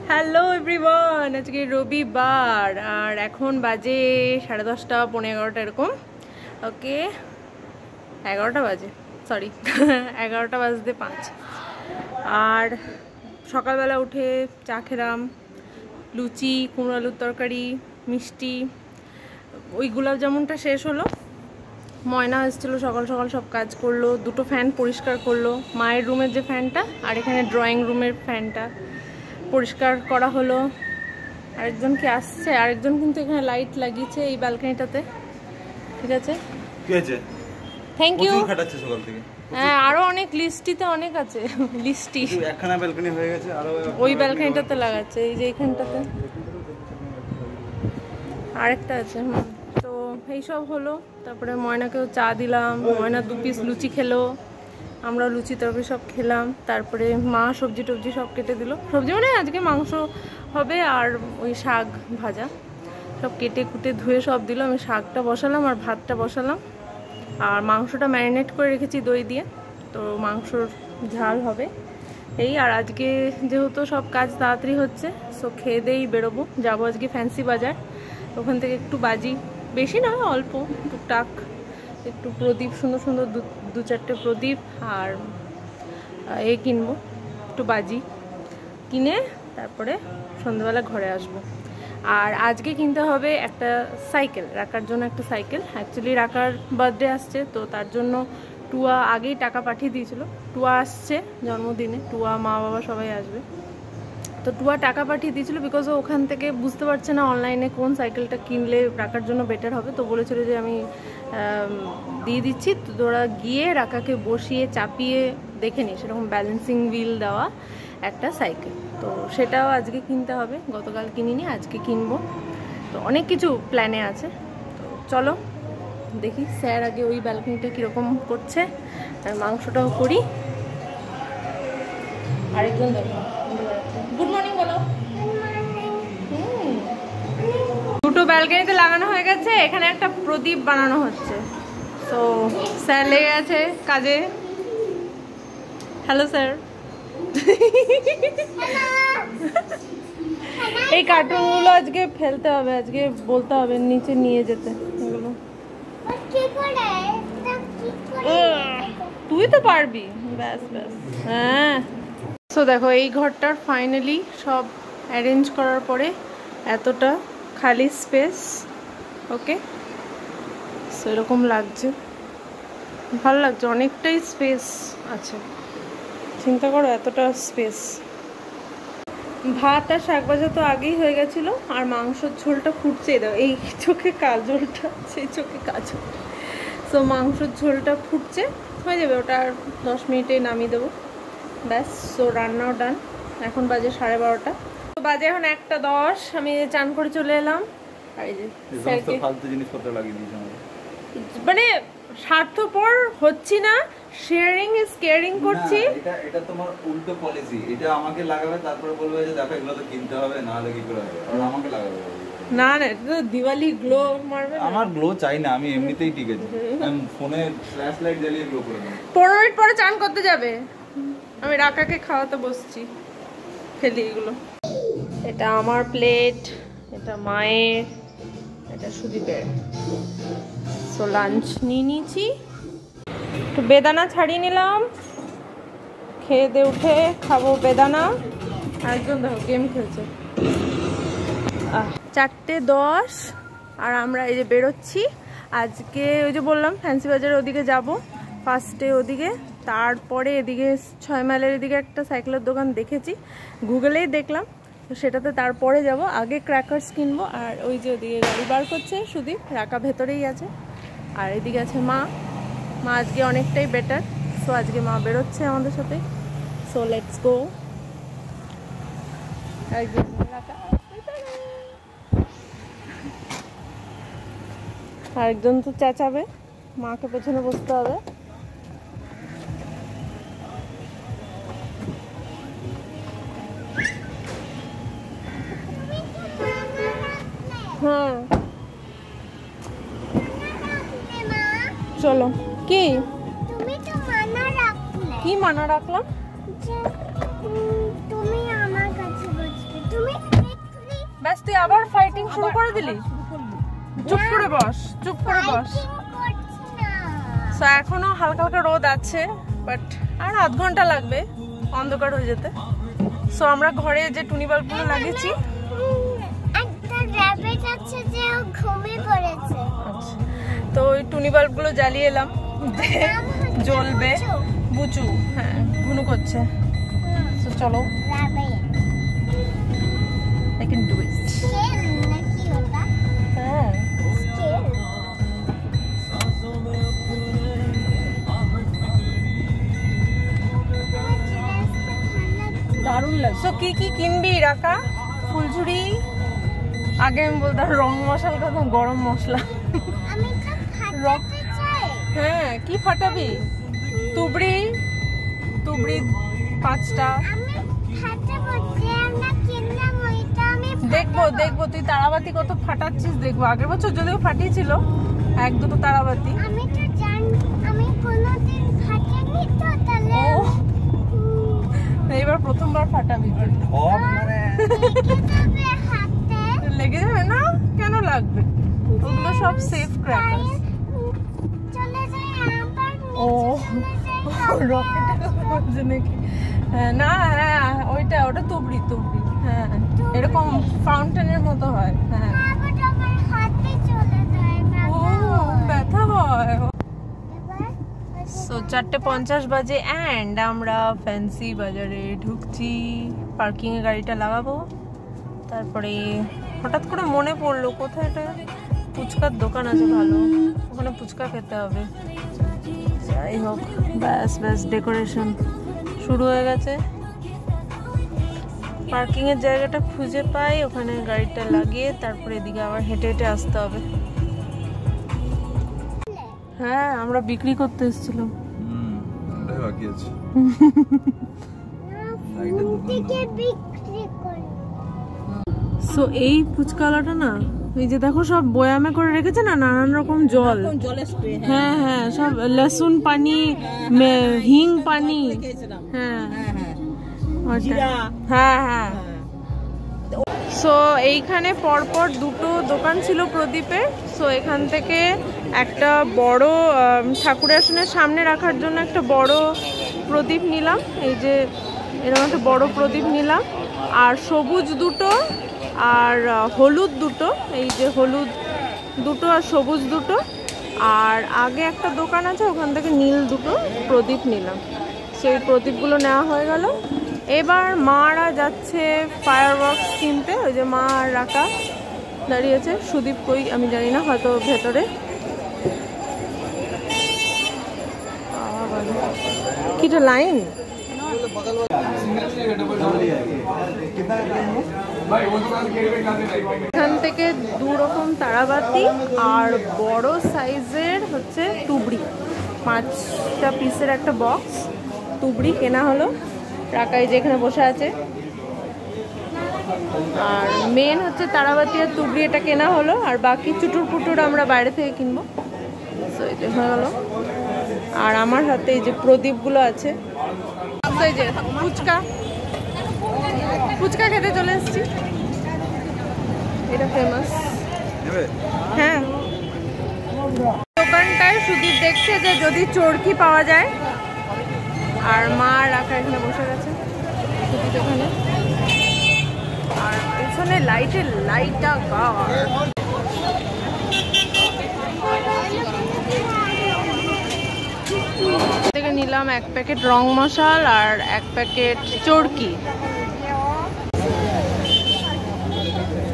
Hello everyone, আজকে রবিবার আর এখন বাজে 10:30 পৌনে 11টা এরকম। ওকে 11টা বাজে, সরি 11টা বাজতে 5। আর সকালবেলা উঠে চা খেলাম, লুচি, কুমড়ো আলুর তরকারি, মিষ্টি। ওই গোলাপ জামুনটা শেষ হলো। ময়না এসেছিলো সকাল সকাল, সব কাজ করলো, দুটো ফ্যান পরিষ্কার করলো, মায়ের রুমের যে ফ্যানটা আর এখানে ড্রয়িং রুমের ফ্যানটা পরিষ্কার করা হলো। আরেকজন কি আসছে, আরেকজন কিন্তু এখানে লাইট লাগিয়েছে এই ব্যালকনিটাতে। ঠিক আছে, কি আছে, থ্যাংক ইউ। খাটাচ্ছে সকাল থেকে। হ্যাঁ, আরো অনেক লিস্টিতে অনেক আছে, লিস্টি একখানা ব্যালকনি হয়ে গেছে, আরো ওই ব্যালকনিটাতে লাগাচ্ছে, এই যে এইখানটাতে আরেকটা আছে। তো এইসব হলো। তারপরে ময়নাকেও চা দিলাম, ময়না 2 পিস লুচি খেলো, আমরা লুচি তরকারি সব খেলাম। তারপরে মা সবজি টবজি সব কেটে দিল, সবজি মানে আজকে মাংস হবে আর ওই শাক ভাজা সব কেটে কুটে ধুয়ে সব দিল। আমি শাকটা বসালাম আর ভাতটা বসালাম, আর মাংসটা ম্যারিনেট করে রেখেছি দই দিয়ে, তো মাংসর ঝাল হবে এই। আর আজকে যেহেতু সব কাজ তাড়াতাড়ি হচ্ছে, সো খেয়ে দিয়েই বেরোবো, যাবো আজকে ফ্যান্সি বাজার। ওখান থেকে একটু বাজি, বেশি না অল্প টুকটাক, একটু প্রদীপ, সুন্দর সুন্দর 2-4টে প্রদীপ আর এ কিনবো, একটু বাজি কিনে তারপরে সন্ধ্যাবেলা ঘরে আসবো। আর আজকে কিনতে হবে একটা সাইকেল, রাখার জন্য একটা সাইকেল। অ্যাকচুয়ালি রাখার বার্থডে আসছে, তো তার জন্য টুয়া আগেই টাকা পাঠিয়ে দিয়েছিল। টুয়া আসছে জন্মদিনে, টুয়া মা বাবা সবাই আসবে, তো টুয়া টাকা পাঠিয়ে দিয়েছিল বিকজ ও ওখান থেকে বুঝতে পারছে না অনলাইনে কোন সাইকেলটা কিনলে রাখার জন্য বেটার হবে। তো বলেছিল যে আমি দিয়ে দিচ্ছি, তো তোরা গিয়ে রাখাকে বসিয়ে চাপিয়ে দেখে নিস, সেরকম ব্যালেন্সিং হুইল দেওয়া একটা সাইকেল। তো সেটাও আজকে কিনতে হবে, গতকাল কিনিনি, আজকে কিনবো। তো অনেক কিছু প্ল্যানে আছে, তো চলো দেখি স্যার আগে ওই ব্যালকনিটা কীরকম করছে, আর মাংসটাও করি। আরেকজন দেখো, গুড মর্নিং বলো। দুটো ব্যালকনিতে লাগানো হয়ে গেছে, এখানে একটা প্রদীপ বানানো হচ্ছে। তো স্যার লেগে আছে কাজে। Hello sir. এই কার্টুনগুলো আজকে ফেলতে হবে, আজকে বলতে হবে নিচে নিয়ে যেতে এগুলো। তুই তো পারবি, ব্যাস ব্যাস। হ্যাঁ, সো দেখো এই ঘরটার ফাইনালি সব অ্যারেঞ্জ করার পরে এতটা খালি স্পেস। ওকে, সো এরকম লাগছে, ভালো লাগছে, অনেকটাই স্পেস আছে। চিন্তা করো এতটা স্পেস। ভাত আর শাক ভাজা তো আগেই হয়ে গেছিলো, আর মাংসের ঝোলটা ফুটছে। দাও এই চোখে কাজলটা, সেই চোখে কাজল। সো মাংসের ঝোলটা ফুটছে, হয়ে যাবে ওটা, আর 10 মিনিটে নামিয়ে দেবো, ব্যাস। সো রান্নাও ডান। এখন বাজে 12:30, তো বাজে এখন 1:10। আমি চান করে চলে এলাম। আর এই যে ফালতু জিনিসপত্র লাগিয়ে দিয়েছি, মানে স্বার্থপর হচ্ছি না, শেয়ারিং ইজ কেয়ারিং করছি। এটা তোমার উল্টো পলিসি। এটা আমাকে লাগাবে, তারপরে বলবে যে দেখো এগুলো তো কিনতে হবে, না হলে কি করে হবে, আর আমাকে লাগাবে। না না, এটা তো দিওয়ালি গ্লো মারবে। আমার গ্লো চাই না, আমি এমনিতেই ঠিক আছে। আমি ফোনে ফ্ল্যাশ লাইট জ্বালিয়ে গ্লো করে দেব। 15 মিনিট পরে চান করতে যাবে, আমি রাকাকে খাওয়াতে বসছি। ফেলি এগুলো। এটা আমার প্লেট, এটা মায়ের, এটা সুদীপের। সো লাঞ্চ নিয়ে নিয়েছি, একটু বেদানা ছাড়িয়ে নিলাম, খেয়ে দিয়ে উঠে খাবো বেদানা। একজন দেখো গেম খেলছে। 4:10 আর আমরা এই যে বেরোচ্ছি আজকে। ওই যে বললাম ফ্যান্সি বাজারের ওদিকে যাব, ফার্স্টে ওদিকে, তারপরে এদিকে 6 মাইলের এদিকে একটা সাইকেলের দোকান দেখেছি, গুগলেই দেখলাম, তো সেটাতে তারপরে যাব। আগে ক্র্যাকার্স কিনবো, আর ওই যে ওদিকে গাড়ি বার করছে সুদীপ, রাকা ভেতরেই আছে, আর এদিকে আছে মা। মা আজকে অনেকটাই বেটার, সো আজকে মা বেরোচ্ছে আমাদের সাথে। So let's go. আরেকজন তো চেঁচাবে, মাকে পেছনে বসতে হবে। চলো। কি তুমি তো মানা রাখলে। কি মানা রাখলাম? যে তুমি আমার কাছে বসবে। তুমি ব্যাস তুই আবার ফাইটিং শুরু করে দিলি। চুপ করে বস, চুপ করে বস। সো এখনো হালকা হালকা রোদ আছে, বাট আর আধ ঘন্টা লাগবে অন্ধকার হয়ে যেতে। সো আমরা ঘরে যে টুনি বাল্বগুলো লাগিয়েছি, একটা র‍্যাবিট আছে যে ও ঘুমিয়ে পড়েছে। তো ওই টুনি বাল্বগুলো জ্বালিয়ে এলাম, জ্বলবে। বুচু, হ্যাঁ ঘুনু করছে। সো চলো, I can do it. Scale নাকি ওটা? হ্যাঁ স্কেল। দারুণ লাগছে। সো কি কি কিনবি রাকা? ফুলঝুরি, আগে আমি বলতাম রং মশলা, কথা গরম মশলা। আমি তো ফাটাতে চাই। হ্যাঁ কি ফাটাবি? তুবড়ি, তুবড়ি 5টা। আমি ফাটাবো, যে আমরা কিনলাম ওইটা আমি দেখবো দেখবো তুই তারাবাতি কত ফাটাচ্ছিস দেখবো। আগের বছর যদিও ফাটিয়েছিল 1-2 তারাবাতি। আমি তো আমি কোনোদিন ফাটাইনি তো, তাহলে ও এইবার প্রথমবার ফাটাবি। তবে হাতে লেগে যাবে না? কেন লাগবে? ওগুলো সব সেফ ক্র্যাকার। চলে যায় আবার ও নিচে রকেট করছে নাকি? হ্যাঁ না, হ্যাঁ ওটা তুবড়ি তুবড়ি। হ্যাঁ এরকম ফাউন্টেনের মতো হয়। হ্যাঁ আবার আমার হাতে চলে যায় না। ও ব্যথা হয়। এবার সো 4:50 বাজে অ্যান্ড আমরা ফ্যান্সি বাজারে ঢুকছি। পার্কিং এ গাড়িটা লাগাবো। তারপরে হঠাৎ করে মনে পড়লো কোথায় একটা ফুচকার দোকান আছে ভালো, ওখানে ফুচকা খেতে হবে। যাই হোক, ব্যাস ব্যাস ডেকোরেশন শুরু হয়ে গেছে। পার্কিং এর জায়গাটা খুঁজে পাই, ওখানে গাড়িটা লাগিয়ে তারপরে এদিকে আবার হেঁটে হেঁটে আসতে হবে। হ্যাঁ আমরা বিক্রি করতে এসেছিলাম। বাকি আছে থেকে বিক্রি করি। সো এই ফুচকালাটা না, এই যে দেখো সব বয়ামে করে রেখেছে না নানান রকম জল। হ্যাঁ হ্যাঁ সব লসুন পানি, হিং পানি। হ্যাঁ হ্যাঁ হ্যাঁ। সো এইখানে পরপর 2টো দোকান ছিল প্রদীপের। সো এখান থেকে একটা বড় ঠাকুরের আসনের সামনে রাখার জন্য একটা বড় প্রদীপ নিলাম। এই যে এরকম একটা বড় প্রদীপ নিলাম, আর সবুজ 2টো আর হলুদ 2টো। এই যে হলুদ 2টো আর সবুজ 2টো। আর আগে একটা দোকান আছে, ওখান থেকে নীল 2টো প্রদীপ নিলাম। সেই প্রদীপগুলো নেওয়া হয়ে গেল। এবার মারা যাচ্ছে ফায়ারওয়ার্কস কিনতে। ওই যে মা আর রাকা দাঁড়িয়েছে। সুদীপ কই আমি জানি না, হয়তো ভেতরে। কিটা লাইন? এখান থেকে 2 রকম তারাবাতি আর বড় সাইজের হচ্ছে তুবড়ি, 5টা পিসের একটা বক্স তুবড়ি কেনা হলো। রাকাই যেখানে বসে আছে। আর মেন হচ্ছে তারাবাতি আর তুবড়ি, এটা কেনা হলো। আর বাকি চুটুর পুটুর আমরা বাইরে থেকে কিনবো। সো এই যে হয়ে গেলো। আর আমার হাতে এই যে প্রদীপগুলো আছে। এই যে ফুচকা, ফুচকা খেতে চলে এসেছি। এটা ফেমাস। হ্যাঁ দোকানটায় সুদীপ দেখছে যে যদি চরকি পাওয়া যায়। আর মা রাখা এখানে বসে গেছে সুদীপ এখানে। আর পেছনে লাইটের লাইটটা থেকে নিলাম 1 প্যাকেট রং মশাল আর 1 প্যাকেট চরকি।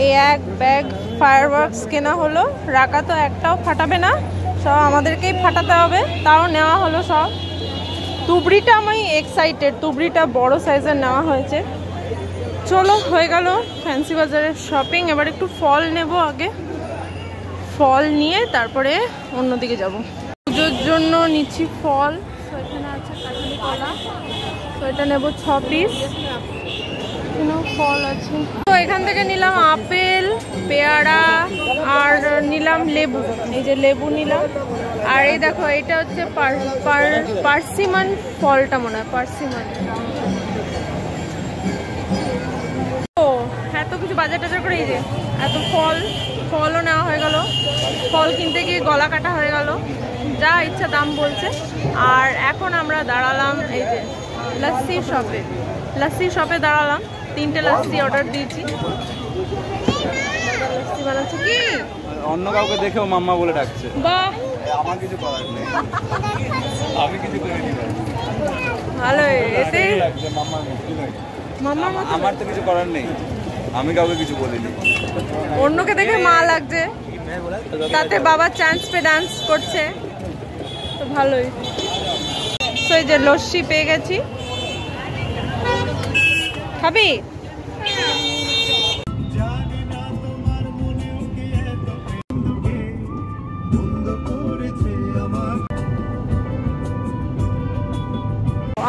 এই 1 ব্যাগ ফায়ারওয়ার্কস কেনা হলো। রাকা তো একটাও ফাটাবে না, সব আমাদেরকেই ফাটাতে হবে, তাও নেওয়া হলো সব। তুবড়িটা আমি এক্সাইটেড, তুবড়িটা বড় সাইজের নেওয়া হয়েছে। চলো হয়ে গেল ফ্যান্সি বাজারের শপিং। এবার একটু ফল নেব আগে, ফল নিয়ে তারপরে অন্যদিকে যাব। পুজোর জন্য নিচ্ছি ফল। তো এখানে আছে কাঁঠালি কলা, তো এটা নেব 6 পিস। এখানেও ফল আছে। তো এখান থেকে নিলাম আপেল, পেয়ারা আর নিলাম লেবু। এই যে লেবু নিলাম। আর এই দেখো এটা হচ্ছে পার্সিমান ফলটা মনে হয়, পার্সিমান। ও এত কিছু বাজার টাজার করে, এই যে এত ফলও নেওয়া হয়ে গেল। ফল কিনতে গিয়ে গলা কাটা হয়ে গেল, যা ইচ্ছা দাম বলছে। আর এখন আমরা দাঁড়ালাম এই যে লস্যি শপে দাঁড়ালাম। 3টে লস্যি অর্ডার দিয়েছি। লস্যি বানাচ্ছে কি অন্য কাউকে দেখেও মাম্মা বলে ডাকছে। বাহ, আমার কিছু করার নেই, আমি কিছু করিনি। ভালো এতে মাম্মা আমার তো কিছু করার নেই, আমি কাউকে কিছু বলিনি। অন্যকে দেখে মা লাগছে, তাতে বাবা চান্স পে ডান্স করছে, তো ভালোই। তো এই যে লস্যি পেয়ে গেছি, খাবি?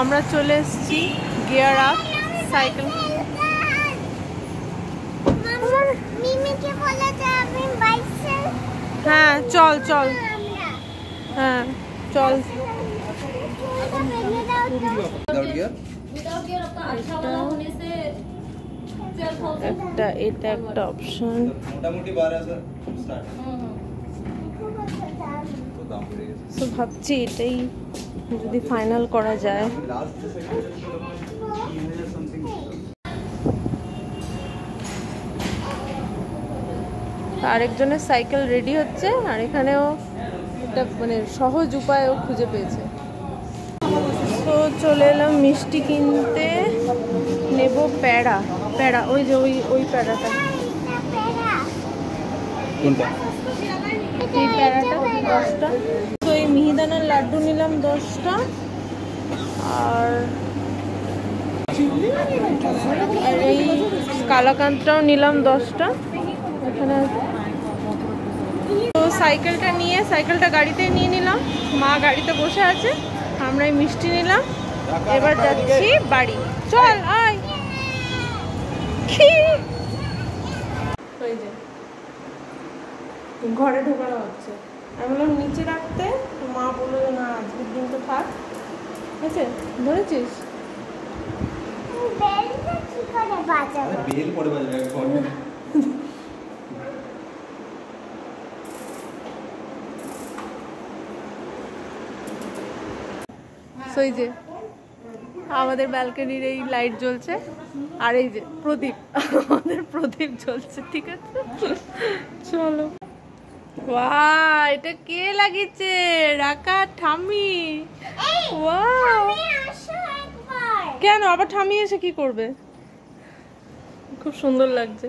আমরা চলে এসেছি গিয়ার আপ সাইকেল। হ্যাঁ চল চল, হ্যাঁ চল। এটা একটা অপশন। মোটামুটি 12 স্টার্ট। তো ভাবছি এটাই যদি ফাইনাল করা যায়। আরেকজনের সাইকেল রেডি হচ্ছে, আর এখানেও একটা মানে সহজ উপায়ও খুঁজে পেয়েছে। তো চলে এলাম মিষ্টি কিনতে, নেব প্যাড়া। ওই যে ওই প্যাড়াটা, এই প্যাড়াটা 10টা। তো এই মিহিদানার লাড্ডু নিলাম 10টা, আর এই কালাকাঁদটাও নিলাম 10টা। এখানে তো সাইকেলটা নিয়ে, সাইকেলটা গাড়িতে নিয়ে নিলাম, মা গাড়িতে বসে আছে, আমরা এই মিষ্টি নিলাম। এবার যাচ্ছি বাড়ি, চল আয়। ঘরে ঢোকানো হচ্ছে, আমি বললাম নিচে রাখতে, মা বললো না আজকের দিন তো থাক। ঠিক আছে, ধরেছিস? বেল পড়ে বাজবে এখন। এই যে আমাদের ব্যালকনির এই লাইট জ্বলছে, আর এই যে প্রদীপ, আমাদের প্রদীপ জ্বলছে। ঠিক আছে চলো। ওয়াও, এটা কে লাগিয়েছে? রাকা ঠাম্মি। ওয়াও, কেন আবার ঠাম্মি এসে কি করবে? খুব সুন্দর লাগছে।